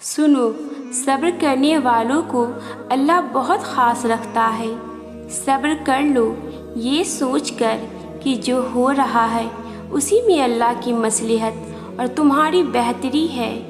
سنو، صبر کرنے والوں کو اللہ بہت خاص رکھتا ہے۔ صبر کر لو یہ سوچ کر کہ جو ہو رہا ہے اسی میں اللہ کی مصلحت اور تمہاری بہتری ہے۔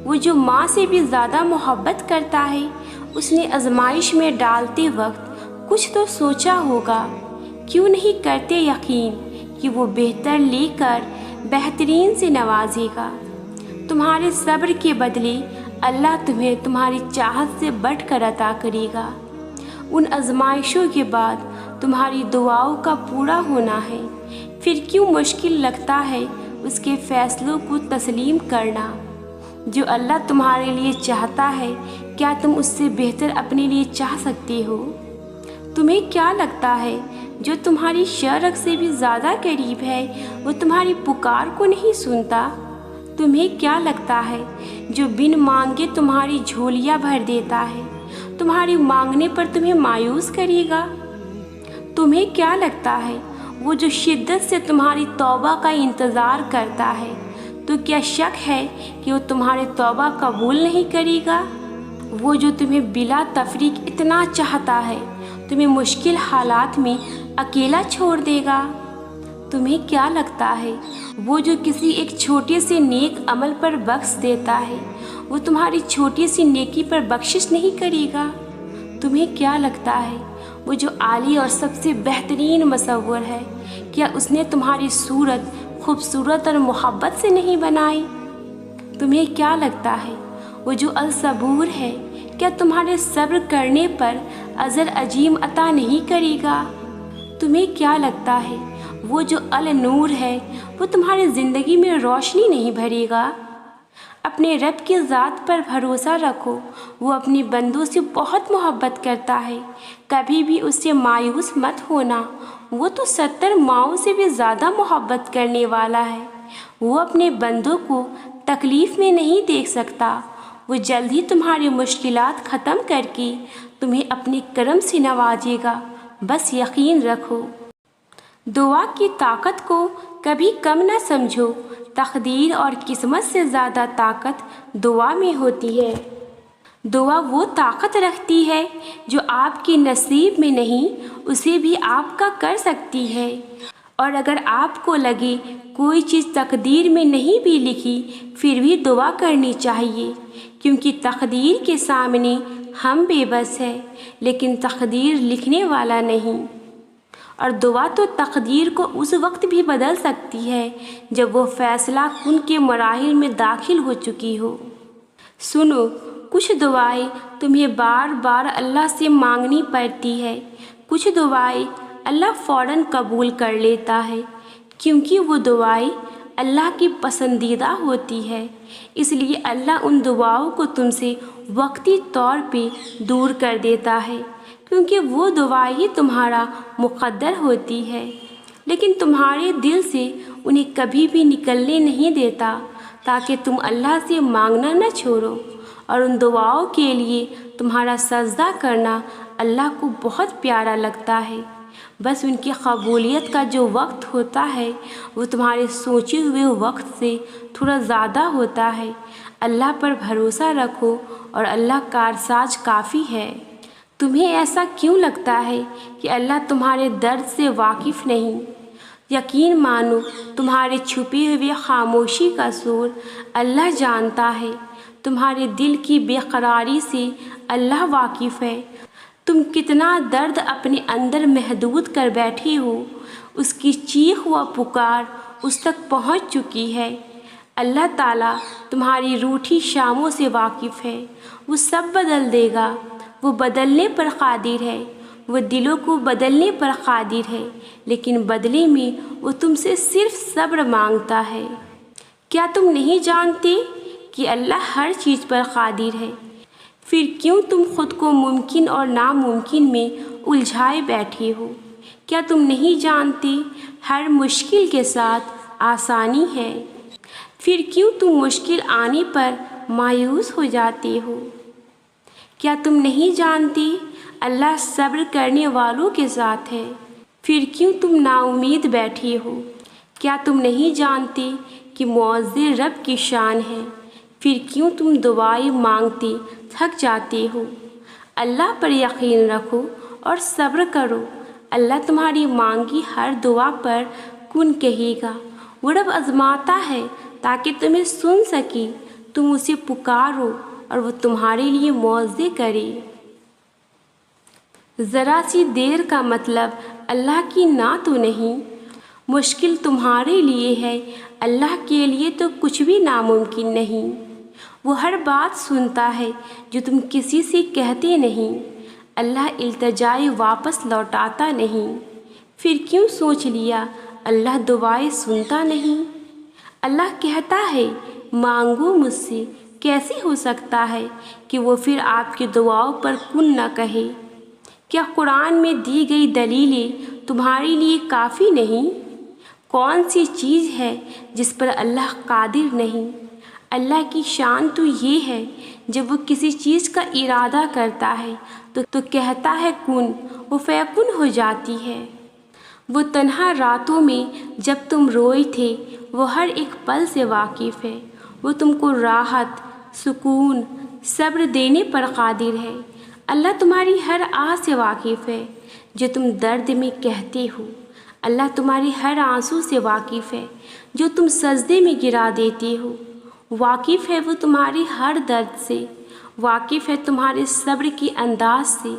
وہ جو ماں سے بھی زیادہ محبت کرتا ہے، اس نے آزمائش میں ڈالتے وقت کچھ تو سوچا ہوگا۔ کیوں نہیں کرتے یقین کہ وہ بہتر لے کر بہترین سے نوازے گا۔ تمہارے صبر کے بدلے اللہ تمہیں تمہاری چاہت سے بڑھ کر عطا کرے گا۔ ان آزمائشوں کے بعد تمہاری دعاؤں کا پورا ہونا ہے۔ پھر کیوں مشکل لگتا ہے اس کے فیصلوں کو تسلیم کرنا؟ جو اللہ تمہارے لیے چاہتا ہے، کیا تم اس سے بہتر اپنے لیے چاہ سکتے ہو؟ تمہیں کیا لگتا ہے جو تمہاری شرع سے بھی زیادہ قریب ہے وہ تمہاری پکار کو نہیں سنتا؟ تمہیں کیا لگتا ہے جو بن مانگے تمہاری جھولیاں بھر دیتا ہے، تمہاری مانگنے پر تمہیں مایوس کرے گا؟ تمہیں کیا لگتا ہے وہ جو شدت سے تمہاری توبہ کا انتظار کرتا ہے، تو کیا شک ہے کہ وہ تمہارے توبہ قبول نہیں کرے گا؟ وہ جو تمہیں بلا تفریق اتنا چاہتا ہے، تمہیں مشکل حالات میں اکیلا چھوڑ دے گا؟ تمہیں کیا لگتا ہے وہ جو کسی ایک چھوٹے سے نیک عمل پر بخش دیتا ہے، وہ تمہاری چھوٹی سی نیکی پر بخشش نہیں کرے گا؟ تمہیں کیا لگتا ہے وہ جو عالی اور سب سے بہترین مصور ہے، کیا اس نے تمہاری صورت خوبصورت اور محبت سے نہیں بنائی؟ تمہیں کیا لگتا ہے وہ جو الصبور ہے، کیا تمہارے صبر کرنے پر اجر عظیم عطا نہیں کرے گا؟ تمہیں کیا لگتا ہے وہ جو النور ہے، وہ تمہاری زندگی میں روشنی نہیں بھرے گا؟ اپنے رب کی ذات پر بھروسہ رکھو، وہ اپنے بندوں سے بہت محبت کرتا ہے۔ کبھی بھی اس سے مایوس مت ہونا، وہ تو 70 ماؤں سے بھی زیادہ محبت کرنے والا ہے۔ وہ اپنے بندوں کو تکلیف میں نہیں دیکھ سکتا۔ وہ جلد ہی تمہاری مشکلات ختم کر کے تمہیں اپنے کرم سے نوازے گا، بس یقین رکھو۔ دعا کی طاقت کو کبھی کم نہ سمجھو، تقدیر اور قسمت سے زیادہ طاقت دعا میں ہوتی ہے۔ دعا وہ طاقت رکھتی ہے جو آپ کے نصیب میں نہیں، اسے بھی آپ کا کر سکتی ہے۔ اور اگر آپ کو لگے کوئی چیز تقدیر میں نہیں بھی لکھی، پھر بھی دعا کرنی چاہیے، کیونکہ تقدیر کے سامنے ہم بے بس ہیں، لیکن تقدیر لکھنے والا نہیں۔ اور دعا تو تقدیر کو اس وقت بھی بدل سکتی ہے جب وہ فیصلہ کن کے مراحل میں داخل ہو چکی ہو۔ سنو، کچھ دعائیں تمہیں بار بار اللہ سے مانگنی پڑتی ہے، کچھ دعائیں اللہ فوراً قبول کر لیتا ہے، کیونکہ وہ دعائیں اللہ کی پسندیدہ ہوتی ہے۔ اس لیے اللہ ان دعاؤں کو تم سے وقتی طور پہ دور کر دیتا ہے، کیونکہ وہ دعائیں ہی تمہارا مقدر ہوتی ہے، لیکن تمہارے دل سے انہیں کبھی بھی نکلنے نہیں دیتا، تاکہ تم اللہ سے مانگنا نہ چھوڑو۔ اور ان دعاؤں کے لیے تمہارا سجدہ کرنا اللہ کو بہت پیارا لگتا ہے۔ بس ان کی قبولیت کا جو وقت ہوتا ہے وہ تمہارے سوچے ہوئے وقت سے تھوڑا زیادہ ہوتا ہے۔ اللہ پر بھروسہ رکھو اور اللہ کارساز کافی ہے۔ تمہیں ایسا کیوں لگتا ہے کہ اللہ تمہارے درد سے واقف نہیں؟ یقین مانو، تمہارے چھپے ہوئے خاموشی کا سور اللہ جانتا ہے۔ تمہارے دل کی بے قراری سے اللہ واقف ہے۔ تم کتنا درد اپنے اندر محدود کر بیٹھے ہو، اس کی چیخ و پکار اس تک پہنچ چکی ہے۔ اللہ تعالیٰ تمہاری روٹھی شاموں سے واقف ہے۔ وہ سب بدل دے گا، وہ بدلنے پر قادر ہے، وہ دلوں کو بدلنے پر قادر ہے، لیکن بدلے میں وہ تم سے صرف صبر مانگتا ہے۔ کیا تم نہیں جانتے کہ اللہ ہر چیز پر قادر ہے؟ پھر کیوں تم خود کو ممکن اور ناممکن میں الجھائے بیٹھے ہو؟ کیا تم نہیں جانتے ہر مشکل کے ساتھ آسانی ہے؟ پھر کیوں تم مشکل آنے پر مایوس ہو جاتے ہو؟ کیا تم نہیں جانتے اللہ صبر کرنے والوں کے ساتھ ہے؟ پھر کیوں تم نا امید بیٹھے ہو؟ کیا تم نہیں جانتے کہ معزز رب کی شان ہے پھر کیوں تم دعائیں مانگتے تھک جاتے ہو؟ اللہ پر یقین رکھو اور صبر کرو۔ اللہ تمہاری مانگی ہر دعا پر کن کہے گا۔ وہ رب آزماتا ہے تاکہ تمہیں سن سکے۔ تم اسے پکارو اور وہ تمہارے لیے معجزے کرے۔ ذرا سی دیر کا مطلب اللہ کی نہ تو نہیں۔ مشکل تمہارے لیے ہے، اللہ کے لیے تو کچھ بھی ناممکن نہیں۔ وہ ہر بات سنتا ہے جو تم کسی سے کہتے نہیں۔ اللہ التجائے واپس لوٹاتا نہیں۔ پھر کیوں سوچ لیا اللہ دعائیں سنتا نہیں؟ اللہ کہتا ہے مانگو مجھ سے۔ کیسے ہو سکتا ہے کہ وہ پھر آپ کی دعاؤں پر کن نہ کہے؟ کیا قرآن میں دی گئی دلیلیں تمہارے لیے کافی نہیں؟ کون سی چیز ہے جس پر اللہ قادر نہیں؟ اللہ کی شان تو یہ ہے جب وہ کسی چیز کا ارادہ کرتا ہے تو کہتا ہے کن، وہ فیکن ہو جاتی ہے۔ وہ تنہا راتوں میں جب تم روئے تھے وہ ہر ایک پل سے واقف ہے۔ وہ تم کو راحت، سکون، صبر دینے پر قادر ہے۔ اللہ تمہاری ہر آہ سے واقف ہے جو تم درد میں کہتے ہو۔ اللہ تمہاری ہر آنسو سے واقف ہے جو تم سجدے میں گرا دیتے ہو۔ واقف ہے وہ تمہاری ہر درد سے، واقف ہے تمہارے صبر کے انداز سے۔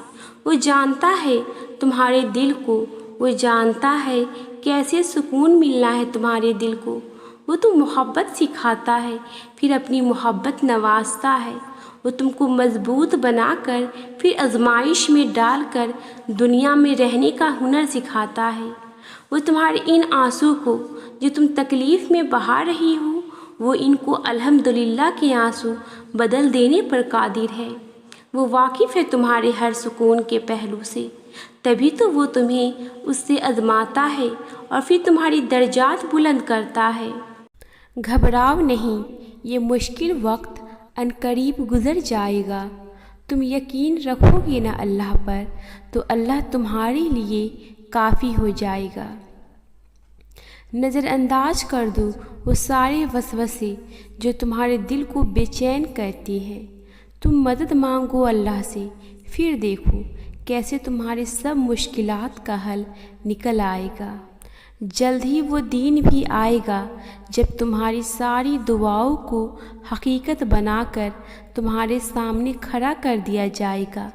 وہ جانتا ہے تمہارے دل کو، وہ جانتا ہے کیسے سکون ملنا ہے تمہارے دل کو۔ وہ تم محبت سکھاتا ہے پھر اپنی محبت نوازتا ہے۔ وہ تم کو مضبوط بنا کر پھر آزمائش میں ڈال کر دنیا میں رہنے کا ہنر سکھاتا ہے۔ وہ تمہارے ان آنسو کو جو تم تکلیف میں بہا رہی ہو، وہ ان کو الحمدللہ کے آنسو بدل دینے پر قادر ہے۔ وہ واقف ہے تمہارے ہر سکون کے پہلو سے، تبھی تو وہ تمہیں اس سے آزماتا ہے اور پھر تمہاری درجات بلند کرتا ہے۔ گھبراؤ نہیں، یہ مشکل وقت عنقریب گزر جائے گا۔ تم یقین رکھو گے نا اللہ پر تو اللہ تمہارے لیے کافی ہو جائے گا۔ نظر انداز کر دو وہ سارے وسوسے جو تمہارے دل کو بے چین کرتے ہیں۔ تم مدد مانگو اللہ سے، پھر دیکھو کیسے تمہارے سب مشکلات کا حل نکل آئے گا۔ جلد ہی وہ دن بھی آئے گا جب تمہاری ساری دعاؤں کو حقیقت بنا کر تمہارے سامنے کھڑا کر دیا جائے گا،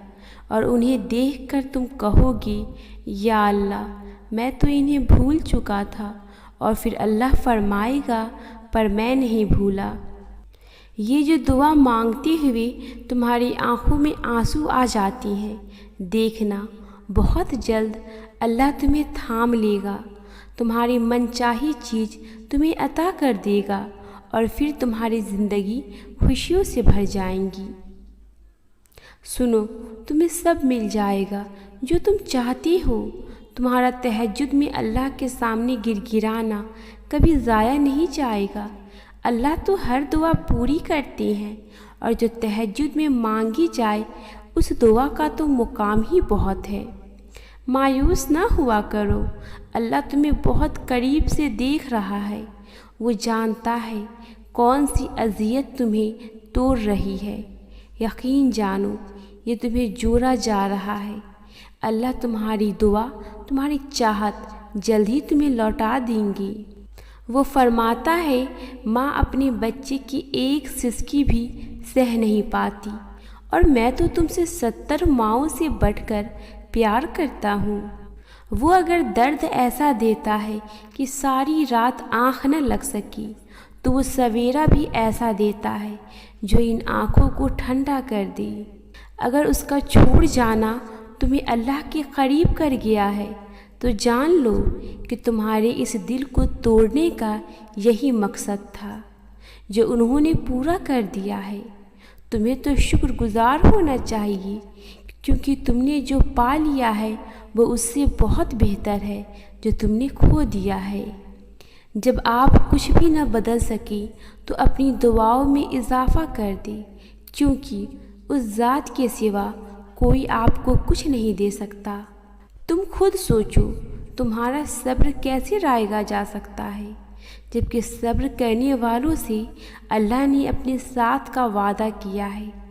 اور انہیں دیکھ کر تم کہو گے یا اللہ میں تو انہیں بھول چکا تھا، اور پھر اللہ فرمائے گا پر میں نہیں بھولا۔ یہ جو دعا مانگتے ہوئے تمہاری آنکھوں میں آنسو آ جاتی ہیں، دیکھنا بہت جلد اللہ تمہیں تھام لے گا، تمہاری من چاہی چیز تمہیں عطا کر دے گا، اور پھر تمہاری زندگی خوشیوں سے بھر جائیں گی۔ سنو تمہیں سب مل جائے گا جو تم چاہتے ہو۔ تمہارا تہجد میں اللہ کے سامنے گڑگڑانا کبھی ضائع نہیں جائے گا۔ اللہ تو ہر دعا پوری کرتے ہیں، اور جو تہجد میں مانگی جائے اس دعا کا تو مقام ہی بہت ہے۔ مایوس نہ ہوا کرو، اللہ تمہیں بہت قریب سے دیکھ رہا ہے۔ وہ جانتا ہے کون سی اذیت تمہیں توڑ رہی ہے۔ یقین جانو یہ تمہیں جوڑا جا رہا ہے۔ اللہ تمہاری دعا، تمہاری چاہت جلد ہی تمہیں لوٹا دیں گی۔ وہ فرماتا ہے ماں اپنے بچے کی ایک سسکی بھی سہ نہیں پاتی، اور میں تو تم سے 70 ماؤں سے بڑھ کر پیار کرتا ہوں۔ وہ اگر درد ایسا دیتا ہے کہ ساری رات آنکھ نہ لگ سکی، تو وہ سویرا بھی ایسا دیتا ہے جو ان آنکھوں کو ٹھنڈا کر دے۔ اگر اس کا چھوڑ جانا تمہیں اللہ کے قریب کر گیا ہے تو جان لو کہ تمہارے اس دل کو توڑنے کا یہی مقصد تھا، جو انہوں نے پورا کر دیا ہے۔ تمہیں تو شکر گزار ہونا چاہیے، کیونکہ تم نے جو پا لیا ہے وہ اس سے بہت بہتر ہے جو تم نے کھو دیا ہے۔ جب آپ کچھ بھی نہ بدل سکے تو اپنی دعاؤں میں اضافہ کر دیں، کیونکہ اس ذات کے سوا کوئی آپ کو کچھ نہیں دے سکتا۔ تم خود سوچو تمہارا صبر کیسے رائگا جا سکتا ہے جبکہ صبر کرنے والوں سے اللہ نے اپنے ساتھ کا وعدہ کیا ہے۔